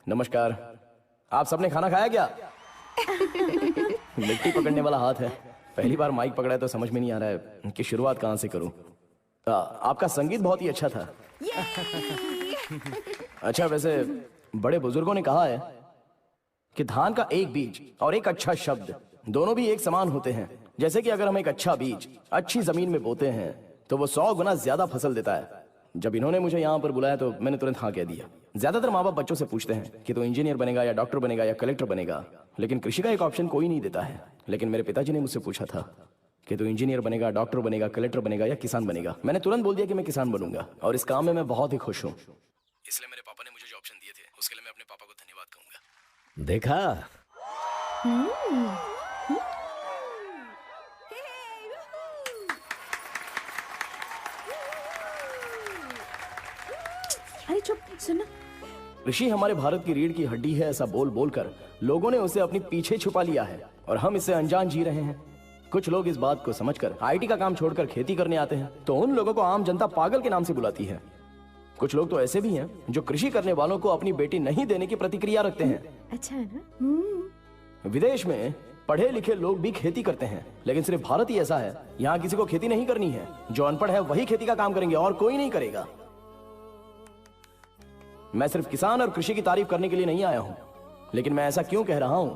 नमस्कार। आप सबने खाना खाया क्या? मिट्टी पकड़ने वाला हाथ है। पहली बार माइक पकड़ा है तो समझ में नहीं आ रहा है कि शुरुआत कहां से करूं। आपका संगीत बहुत ही अच्छा था। अच्छा, वैसे बड़े बुजुर्गों ने कहा है कि धान का एक बीज और एक अच्छा शब्द दोनों भी एक समान होते हैं। जैसे कि अगर हम एक अच्छा बीज अच्छी जमीन में बोते हैं तो वो 100 गुना ज्यादा फसल देता है। जब इन्होंने मुझे यहाँ पर बुलाया तो मैंने तुरंत हाँ कह दिया। ज्यादातर माँ बाप बच्चों से पूछते हैं कि तू इंजीनियर बनेगा या डॉक्टर बनेगा या कलेक्टर बनेगा, लेकिन कृषि का एक ऑप्शन कोई नहीं देता है। लेकिन मेरे पिताजी ने मुझसे पूछा था कि तू इंजीनियर बनेगा, डॉक्टर बनेगा, कलेक्टर बनेगा या किसान बनेगा। मैंने तुरंत बोल दिया कि मैं किसान बनूंगा और इस काम में मैं बहुत ही खुश हूँ। इसलिए मेरे पापा ने मुझे जो ऑप्शन दिए थे उसके लिए मैं अपने पापा को धन्यवाद कहूंगा। देखा? अरे चुप, सुनना। ऋषि हमारे भारत की रीढ़ की हड्डी है, ऐसा बोल बोलकर लोगों ने उसे अपने पीछे छुपा लिया है और हम इससे अनजान जी रहे हैं। कुछ लोग इस बात को समझकर आईटी का काम छोड़कर खेती करने आते हैं तो उन लोगों को आम जनता पागल के नाम से बुलाती है। कुछ लोग तो ऐसे भी हैं जो कृषि करने वालों को अपनी बेटी नहीं देने की प्रतिक्रिया रखते हैं। अच्छा है ना? विदेश में पढ़े लिखे लोग भी खेती करते हैं, लेकिन सिर्फ भारत ही ऐसा है। यहाँ किसी को खेती नहीं करनी है। जो अनपढ़ है वही खेती का काम करेंगे और कोई नहीं करेगा। मैं सिर्फ किसान और कृषि की तारीफ करने के लिए नहीं आया हूं, लेकिन मैं ऐसा क्यों कह रहा हूं?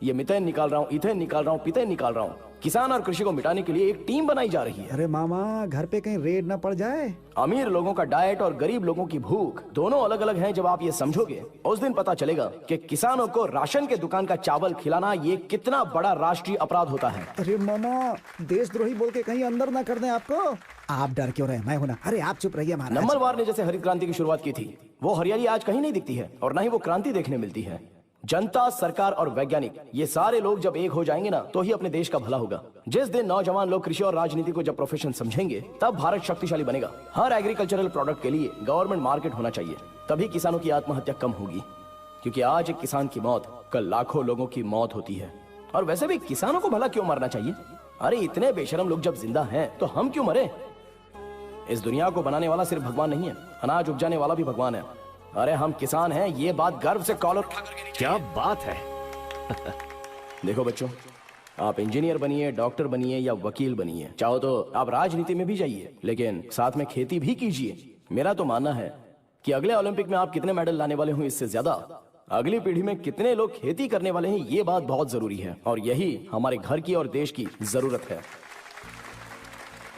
ये मीथेन निकाल रहा हूं, इथेन निकाल रहा हूं, पीथेन निकाल रहा हूं। किसान और कृषि को मिटाने के लिए एक टीम बनाई जा रही है। अरे मामा, घर पे कहीं रेड ना पड़ जाए। अमीर लोगों का डाइट और गरीब लोगों की भूख दोनों अलग अलग हैं। जब आप ये समझोगे उस दिन पता चलेगा कि किसानों को राशन के दुकान का चावल खिलाना ये कितना बड़ा राष्ट्रीय अपराध होता है। अरे मामा, देशद्रोही बोल के कहीं अंदर ना कर दें आपको। आप डर क्यों रहे? मैं हूं ना। अरे आप चुप रहिए महाराज। नंबलवार ने जैसे हरित क्रांति की शुरुआत की थी, वो हरियाली आज कहीं नहीं दिखती है और न ही वो क्रांति देखने मिलती है। जनता, सरकार और वैज्ञानिक, ये सारे लोग जब एक हो जाएंगे ना तो ही अपने देश का भला होगा। जिस दिन नौजवान लोग कृषि और राजनीति को जब प्रोफेशन समझेंगे तब भारत शक्तिशाली बनेगा। हर एग्रीकल्चरल प्रोडक्ट के लिए गवर्नमेंट मार्केट होना चाहिए, तभी किसानों की आत्महत्या कम होगी। क्योंकि आज एक किसान की मौत कल लाखों लोगों की मौत होती है। और वैसे भी किसानों को भला क्यों मरना चाहिए? अरे इतने बेशरम लोग जब जिंदा हैं तो हम क्यों मरे? इस दुनिया को बनाने वाला सिर्फ भगवान नहीं है, अनाज उपजाने वाला भी भगवान है। अरे हम किसान हैं, ये बात गर्व से कॉलर उठा करके नहीं। क्या बात है। देखो बच्चों, आप इंजीनियर बनिए, डॉक्टर बनिए या वकील बनिए, चाहो तो आप राजनीति में भी जाइए, लेकिन साथ में खेती भी कीजिए। मेरा तो मानना है कि अगले ओलंपिक में आप कितने मेडल लाने वाले हो, इससे ज्यादा अगली पीढ़ी में कितने लोग खेती करने वाले हैं, ये बात बहुत जरूरी है। और यही हमारे घर की और देश की जरूरत है।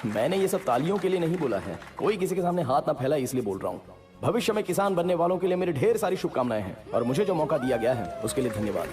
मैंने ये सब तालियों के लिए नहीं बोला है, कोई किसी के सामने हाथ ना फैला इसलिए बोल रहा हूँ। भविष्य में किसान बनने वालों के लिए मेरी ढेर सारी शुभकामनाएं हैं और मुझे जो मौका दिया गया है उसके लिए धन्यवाद।